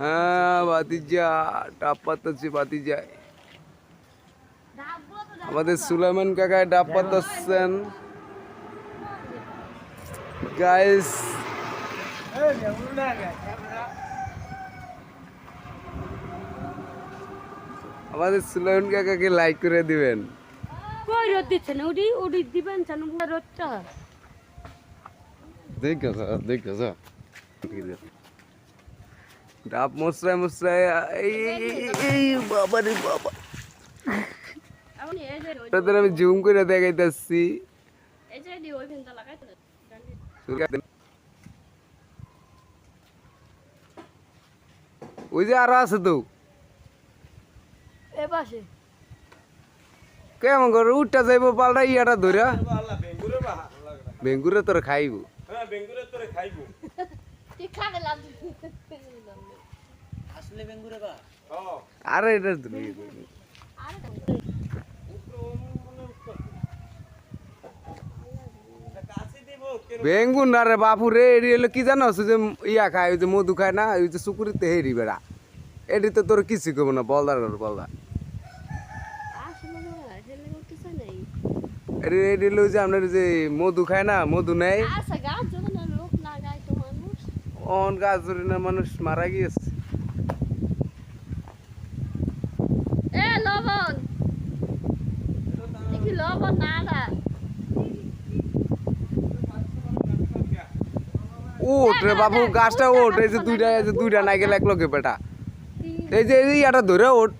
হ্যাঁ ভাতিজা ডাব পাতাচ্ছে ভাতিজায়। আমাদের সুলাইমান কাকায় ডাব পাতাচ্ছেন গাইস। আমাদের সুলাইমান কাকাকে লাইক করে দিবেন। কই রোদ দিচ্ছে না উড়ি দিবেন জানো রোদটা দেখো ডাব মশরায় মশরায় এই বাবা রে বাবা, তাদের আমি জুম করে দেখাইতেছি। ওই যে আরো আছে তো এপাশে কেমন করে উঠটা যাইবো পাল্টা ইয়াটা ধরা বেঙ্গুরে তোর খাইব। আরে এটা বেঙ্গুন না রে বাপু রে, এটি হলো কি জানো যে ইয়া খায়, ওই যে মধু খায় না, ওই যে সুকুরিতে হেরি বেড়া, এটি তো তোর কিছু করবো না। বলদার বলদা এটি হলো যে আপনার যে মধু খায় না, মধু নেই অন গাছ ধরে না মানুষ মারা গিয়েছে। ওঠ রে বাবু গাছটা ওঠ, এই যে দুইটা নাই গেলে এক লোকে বেটা, এই যে ইয়াটা ধরে ওঠ।